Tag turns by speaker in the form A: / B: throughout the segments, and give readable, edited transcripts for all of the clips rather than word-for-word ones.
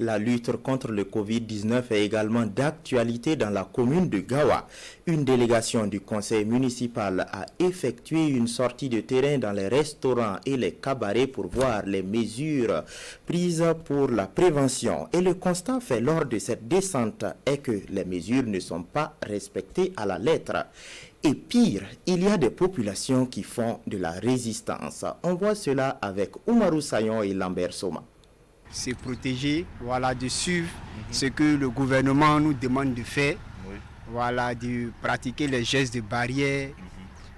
A: La lutte contre le Covid-19 est également d'actualité dans la commune de Gawa. Une délégation du conseil municipal a effectué une sortie de terrain dans les restaurants et les cabarets pour voir les mesures prises pour la prévention. Et le constat fait lors de cette descente est que les mesures ne sont pas respectées à la lettre. Et pire, il y a des populations qui font de la résistance. On voit cela avec Oumarou Sayon et Lambert Soma.
B: Se protéger, voilà, de suivre ce que le gouvernement nous demande de faire, voilà, de pratiquer les gestes de barrière,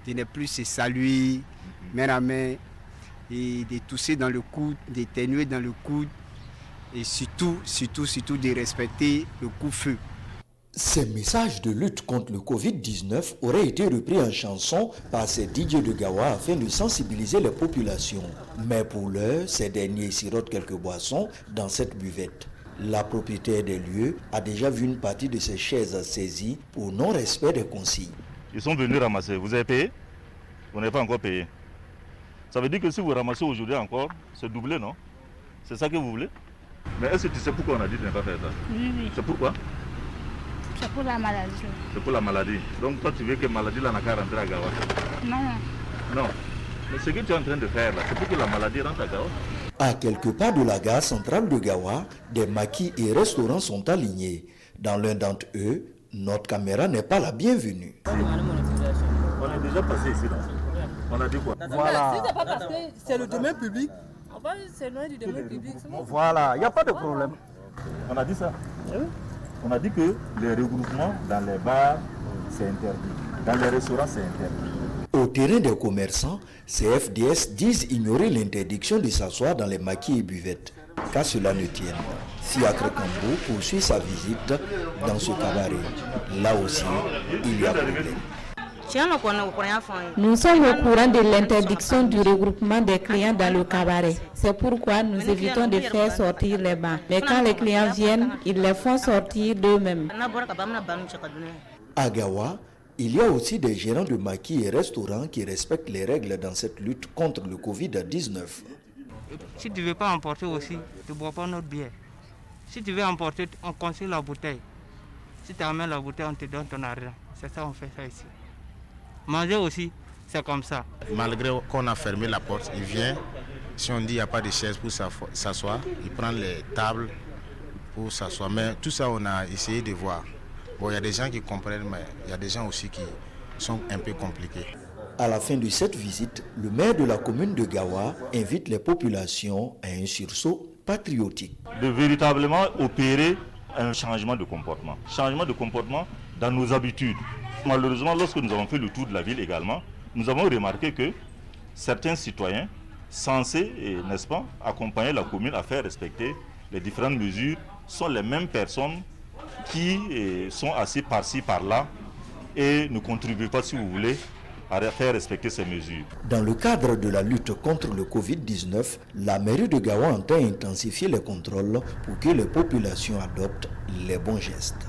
B: de ne plus se saluer main à main, et de tousser dans le coude, d'éternuer dans le coude, et surtout de respecter le coup-feu.
C: Ces messages de lutte contre le Covid-19 auraient été repris en chanson par ces DJ de Gawa afin de sensibiliser les populations. Mais pour l'heure, ces derniers sirotent quelques boissons dans cette buvette. La propriétaire des lieux a déjà vu une partie de ces chaises saisies pour non-respect des consignes.
D: Ils sont venus ramasser. Vous avez payé? Vous n'avez pas encore payé. Ça veut dire que si vous ramassez aujourd'hui encore, c'est doublé, non? C'est ça que vous voulez? Mais est-ce que tu sais pourquoi on a dit de ne pas faire ça?
E: Oui.
D: C'est pourquoi?
E: C'est pour la maladie.
D: C'est pour la maladie. Donc toi tu veux que la maladie là n'a qu'à rentrer à Gawa? Non. Mais ce que tu es en train de faire là, c'est pour que la maladie rentre à Gawa.
C: À quelques pas de la gare centrale de Gawa, des maquis et restaurants sont alignés. Dans l'un d'entre eux, notre caméra n'est pas la bienvenue.
D: On est déjà passé ici là. On a dit quoi?
F: Voilà. C'est pas parce que c'est le domaine public.
E: C'est loin du domaine public.
F: Voilà, il n'y a pas de problème.
D: On a dit ça. On a dit que les regroupements dans les bars, c'est interdit. Dans les restaurants, c'est interdit.
C: Au terrain des commerçants, ces FDS disent ignorer l'interdiction de s'asseoir dans les maquis et buvettes. Qu'à cela ne tienne, Siakre Kambo poursuit sa visite dans ce cabaret. Là aussi, il y a problème.
G: Nous sommes au courant de l'interdiction du regroupement des clients dans le cabaret. C'est pourquoi nous évitons de faire sortir les bancs. Mais quand les clients viennent, ils les font sortir d'eux-mêmes.
C: À Gawa, il y a aussi des gérants de maquis et restaurants qui respectent les règles dans cette lutte contre le Covid-19.
H: Si tu ne veux pas emporter aussi, tu ne bois pas notre bière. Si tu veux emporter, on consigne la bouteille. Si tu amènes la bouteille, on te donne ton argent. C'est ça, on fait ça ici. Manger aussi, c'est comme ça.
I: Malgré qu'on a fermé la porte, il vient. Si on dit qu'il n'y a pas de chaise pour s'asseoir, il prend les tables pour s'asseoir. Mais tout ça, on a essayé de voir. Bon, il y a des gens qui comprennent, mais il y a des gens aussi qui sont un peu compliqués.
C: À la fin de cette visite, le maire de la commune de Gawa invite les populations à un sursaut patriotique.
D: De véritablement opérer un changement de comportement. Changement de comportement dans nos habitudes. Malheureusement, lorsque nous avons fait le tour de la ville également, nous avons remarqué que certains citoyens censés, n'est-ce pas, accompagner la commune à faire respecter les différentes mesures sont les mêmes personnes qui sont assises par-ci, par-là et ne contribuent pas, si vous voulez, à faire respecter ces mesures.
C: Dans le cadre de la lutte contre le Covid-19, la mairie de Gawa entend intensifier les contrôles pour que les populations adoptent les bons gestes.